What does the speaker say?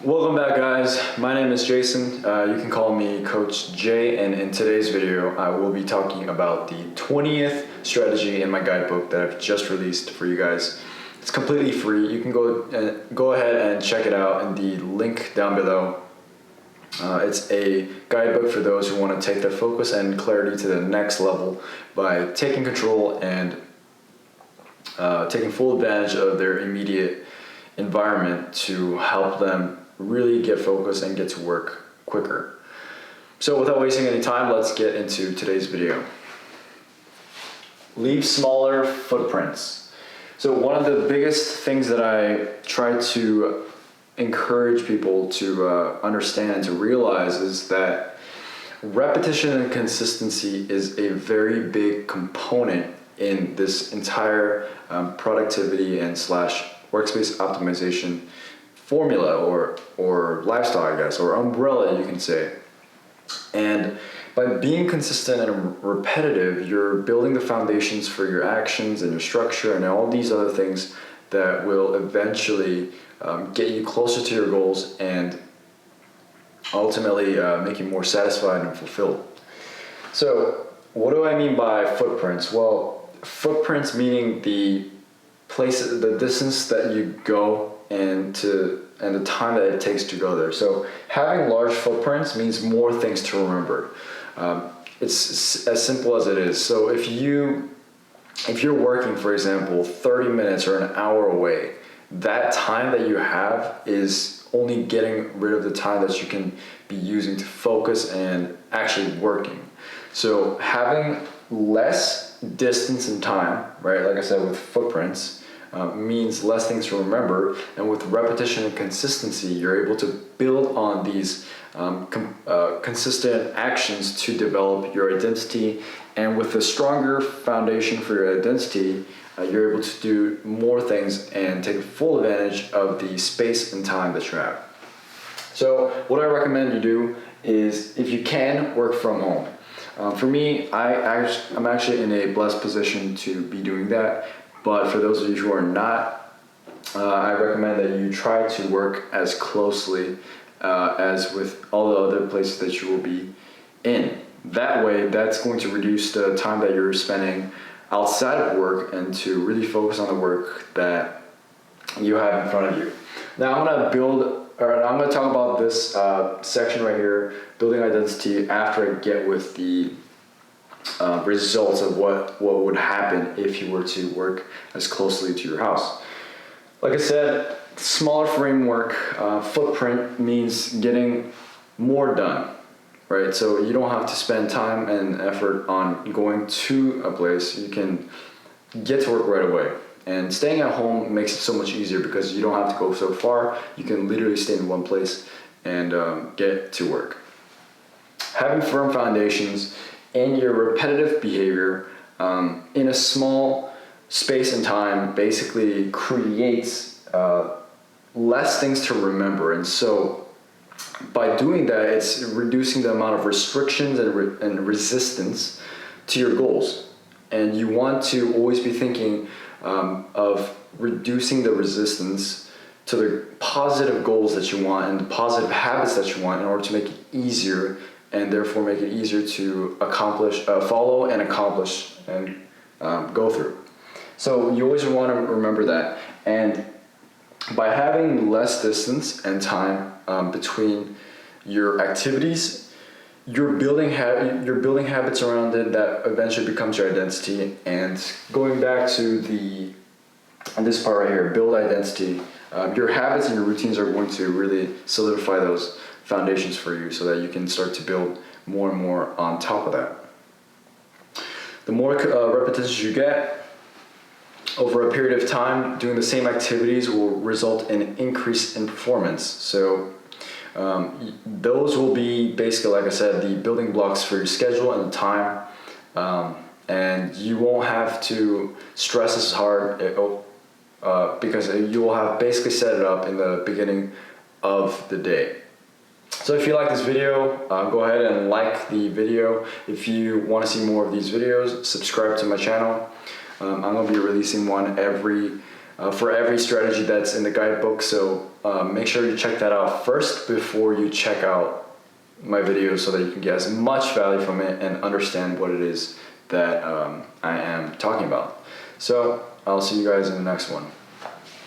Welcome back, guys. My name is Jason. You can call me Coach J, and in today's video I will be talking about the 20th strategy in my guidebook that I've just released for you guys. It's completely free. You can go ahead and check it out in the link down below. It's a guidebook for those who want to take their focus and clarity to the next level by taking control and taking full advantage of their immediate environment to help them really get focused and get to work quicker. So without wasting any time, let's get into today's video. Leave smaller footprints. So one of the biggest things that I try to encourage people to understand and to realize is that repetition and consistency is a very big component in this entire productivity and / workspace optimization formula or lifestyle, I guess, or umbrella, you can say. And by being consistent and repetitive, you're building the foundations for your actions and your structure and all these other things that will eventually get you closer to your goals and ultimately make you more satisfied and fulfilled. So what do I mean by footprints? Well, footprints meaning the distance that you go and the time that it takes to go there. So having large footprints means more things to remember. It's as simple as it is. So if you're working, for example, 30 minutes or an hour away, that time that you have is only getting rid of the time that you can be using to focus and actually working. So having less distance and time, right, like I said, with footprints, means less things to remember, and with repetition and consistency, you're able to build on these consistent actions to develop your identity. And with a stronger foundation for your identity, you're able to do more things and take full advantage of the space and time that you have. So what I recommend you do is, if you can, work from home. For me, I'm actually in a blessed position to be doing that. But for those of you who are not, I recommend that you try to work as closely as with all the other places that you will be in. That way, that's going to reduce the time that you're spending outside of work and to really focus on the work that you have in front of you. Now I'm going to talk about this section right here, building identity, after I get with the results of what would happen if you were to work as closely to your house. Like I said, smaller framework, footprint means getting more done, right? So you don't have to spend time and effort on going to a place. You can get to work right away. And staying at home makes it so much easier because you don't have to go so far. You can literally stay in one place and get to work. Having firm foundations and your repetitive behavior in a small space and time basically creates less things to remember. And so by doing that, it's reducing the amount of restrictions and resistance to your goals. And you want to always be thinking of reducing the resistance to the positive goals that you want and the positive habits that you want in order to make it easier, and therefore make it easier to follow and accomplish and go through. So you always want to remember that. And by having less distance and time between your activities, you're building habits around it that eventually becomes your identity. And going back to this part right here, build identity. Your habits and your routines are going to really solidify those foundations for you so that you can start to build more and more on top of that. The more repetitions you get over a period of time, doing the same activities will result in an increase in performance. So those will be basically, like I said, the building blocks for your schedule and time, and you won't have to stress as hard because you will have basically set it up in the beginning of the day. So if you like this video, go ahead and like the video. If you want to see more of these videos, subscribe to my channel. I'm going to be releasing one for every strategy that's in the guidebook. So make sure you check that out first before you check out my videos so that you can get as much value from it and understand what it is that I am talking about. So I'll see you guys in the next one.